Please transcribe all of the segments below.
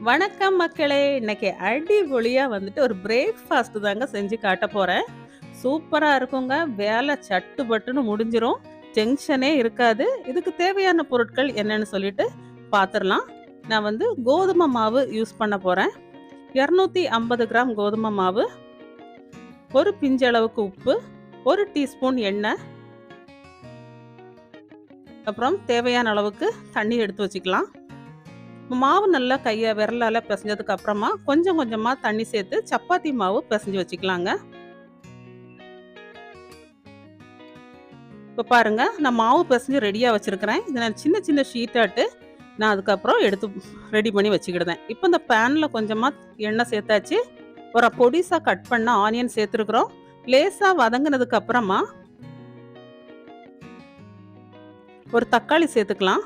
வணக்கம் மக்களே. இன்னைக்கு அடிபொலியா ஒரு பிரேக்ஃபாஸ்ட் தாங்க செஞ்சு காட்ட போறேன். சூப்பரா இருக்குங்க. வேலை சட்டு பட்டுன்னு முடிஞ்சிரும். டென்ஷனே இருக்காது. இதுக்கு தேவையான பொருட்கள் என்னன்னு சொல்லிட்டு பார்த்துடலாம். நான் கோதுமை மாவு யூஸ் பண்ண போறேன். 250 கிராம் கோதுமை மாவு, ஒரு பிஞ்சளவுக்கு உப்பு, 1 டீஸ்பூன் எண்ணெய், அப்புறம் தேவையான அளவுக்கு தண்ணி எடுத்து வச்சுக்கலாம். மாவு நல்லா விரலால பிசைஞ்சதுக்கு அப்புறமா கொஞ்சம் கொஞ்சமா தண்ணி சேர்த்து சப்பாத்தி மாவு பிசைஞ்சு வச்சுக்கலாங்க. இப்போ பாருங்க, நான் மாவு பிசைஞ்சு ரெடியா வச்சிருக்கிறேன். இதை நான் சின்ன சின்ன ஷீட்டாட்டு நான் அதுக்கப்புறம் எடுத்து ரெடி பண்ணி வச்சுக்கிடுதேன். இப்போ இந்த பேன்ல கொஞ்சமா எண்ணெய் சேர்த்தாச்சு. ஒரு பொடிசா கட் பண்ண ஆனியன் சேர்த்துருக்குறோம். லேசா வதங்கினதுக்கு அப்புறமா ஒரு தக்காளி சேர்த்துக்கலாம்.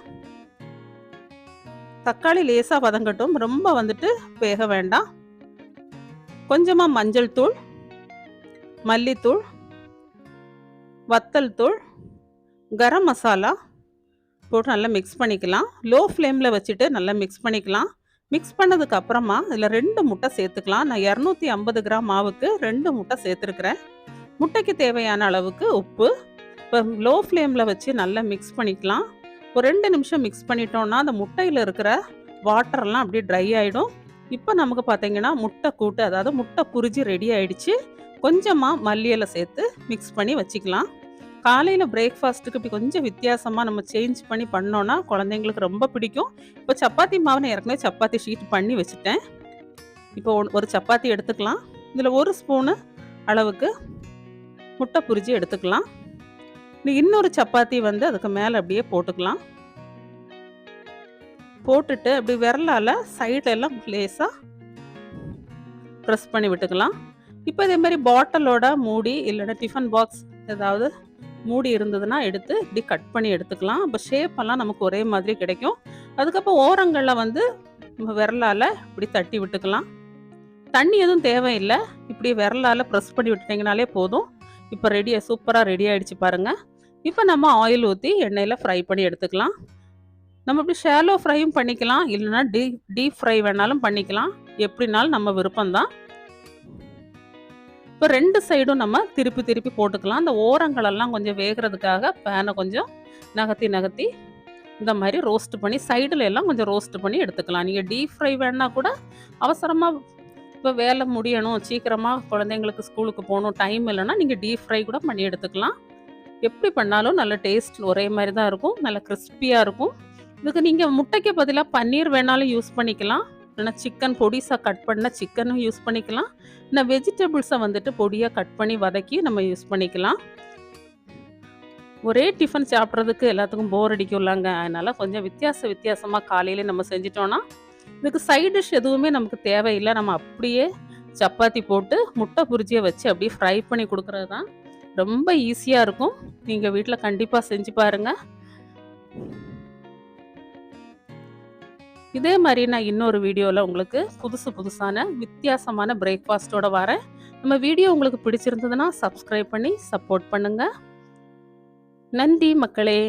தக்காளி லேசாக வதங்கட்டும், ரொம்ப வேக வேண்டாம். கொஞ்சமாக மஞ்சள் தூள், மல்லித்தூள், வத்தல் தூள், கரம் மசாலா போட்டு நல்லா மிக்ஸ் பண்ணிக்கலாம். லோ ஃப்ளேமில் வச்சுட்டு நல்லா மிக்ஸ் பண்ணிக்கலாம். மிக்ஸ் பண்ணதுக்கு அப்புறமா இதில் 2 முட்டை சேர்த்துக்கலாம். நான் 250 கிராம் மாவுக்கு 2 முட்டை சேர்த்துருக்குறேன். முட்டைக்கு தேவையான அளவுக்கு உப்பு. இப்போ லோ ஃப்ளேமில் வச்சு நல்லா மிக்ஸ் பண்ணிக்கலாம். ஒரு 2 நிமிஷம் மிக்ஸ் பண்ணிட்டோம்னா அந்த முட்டையில் இருக்கிற வாட்டர்லாம் அப்படியே ட்ரை ஆகிடும். இப்போ நமக்கு பார்த்தீங்கன்னா முட்டை கூட்டு, அதாவது முட்டை புரிஞ்சு ரெடி ஆகிடுச்சு. கொஞ்சமாக மல்லியில் சேர்த்து மிக்ஸ் பண்ணி வச்சுக்கலாம். காலையில் பிரேக்ஃபாஸ்ட்டுக்கு இப்படி கொஞ்சம் வித்தியாசமாக நம்ம சேஞ்ச் பண்ணி பண்ணோன்னா குழந்தைங்களுக்கு ரொம்ப பிடிக்கும். இப்போ சப்பாத்தி மாவு நான் ஏற்கனவே சப்பாத்தி ஷீட் பண்ணி வச்சுட்டேன். இப்போ ஒரு சப்பாத்தி எடுத்துக்கலாம். இதில் 1 ஸ்பூனு அளவுக்கு முட்டை புரிஞ்சு எடுத்துக்கலாம். இன்னொரு சப்பாத்தி அதுக்கு மேலே அப்படியே போட்டுக்கலாம். போட்டுட்டு அப்படி விரலால் சைடில் எல்லாம் லேசாக ப்ரெஸ் பண்ணி விட்டுக்கலாம். இப்போ இதே மாதிரி பாட்டிலோட மூடி இல்லைன்னா டிஃபன் பாக்ஸ் ஏதாவது மூடி இருந்ததுன்னா எடுத்து இப்படி கட் பண்ணி எடுத்துக்கலாம். அப்போ ஷேப்பெல்லாம் நமக்கு ஒரே மாதிரி கிடைக்கும். அதுக்கப்புறம் ஓரங்களில் விரலால் இப்படி தட்டி விட்டுக்கலாம். தண்ணி எதுவும் தேவையில்லை. இப்படி விரலால் ப்ரெஸ் பண்ணி விட்டுட்டிங்கனாலே போதும். இப்போ சூப்பராக ரெடி ஆகிடுச்சு பாருங்கள். இப்போ நம்ம ஆயில் ஊற்றி எண்ணெயில் ஃப்ரை பண்ணி எடுத்துக்கலாம். நம்ம இப்படி ஷாலோ ஃப்ரையும் பண்ணிக்கலாம், இல்லைன்னா டீப் ஃப்ரை வேணாலும் பண்ணிக்கலாம். எப்படினாலும் நம்ம விருப்பம்தான். இப்போ 2 சைடும் நம்ம திருப்பி திருப்பி போட்டுக்கலாம். அந்த ஓரங்களெல்லாம் கொஞ்சம் வேகிறதுக்காக பேனை கொஞ்சம் நகர்த்தி இந்த மாதிரி ரோஸ்ட் பண்ணி சைடில் எல்லாம் கொஞ்சம் ரோஸ்ட் பண்ணி எடுத்துக்கலாம். நீங்கள் டீப் ஃப்ரை வேணா கூட அவசரமாக இப்போ வேலை முடியணும், சீக்கிரமாக குழந்தைங்களுக்கு ஸ்கூலுக்கு போகணும், டைம் இல்லைன்னா நீங்கள் டீப் ஃப்ரை கூட பண்ணி எடுத்துக்கலாம். எப்படி பண்ணாலும் நல்ல டேஸ்ட் ஒரே மாதிரி தான் இருக்கும். நல்ல கிறிஸ்பியாக இருக்கும். இதுக்கு நீங்கள் முட்டைக்கு பதிலாக பன்னீர் வேணாலும் யூஸ் பண்ணிக்கலாம். இல்லைனா சிக்கன் பொடிசாக கட் பண்ண சிக்கனும் யூஸ் பண்ணிக்கலாம். இல்லை வெஜிடபிள்ஸை பொடியாக கட் பண்ணி வதக்கி நம்ம யூஸ் பண்ணிக்கலாம். ஒரே டிஃபன் சாப்பிட்றதுக்கு எல்லாத்துக்கும் போர் அடிக்கும்லாங்க. அதனால் கொஞ்சம் வித்தியாசமாக காலையிலே நம்ம செஞ்சிட்டோன்னா இதுக்கு சைட் டிஷ் எதுவுமே நமக்கு தேவையில்லை. நம்ம அப்படியே சப்பாத்தி போட்டு முட்டை புரிஜியை வச்சு அப்படியே ஃப்ரை பண்ணி கொடுக்குறது தான். ரொம்ப ஈஸியாக இருக்கும். நீங்கள் வீட்டில் கண்டிப்பாக செஞ்சு பாருங்கள். இதே மாதிரி நான் இன்னொரு வீடியோவில் உங்களுக்கு புதுசான வித்தியாசமான பிரேக்ஃபாஸ்ட்டோட வரேன். நம்ம வீடியோ உங்களுக்கு பிடிச்சிருந்ததுன்னா சப்ஸ்கிரைப் பண்ணி சப்போர்ட் பண்ணுங்கள். நன்றி மக்களே.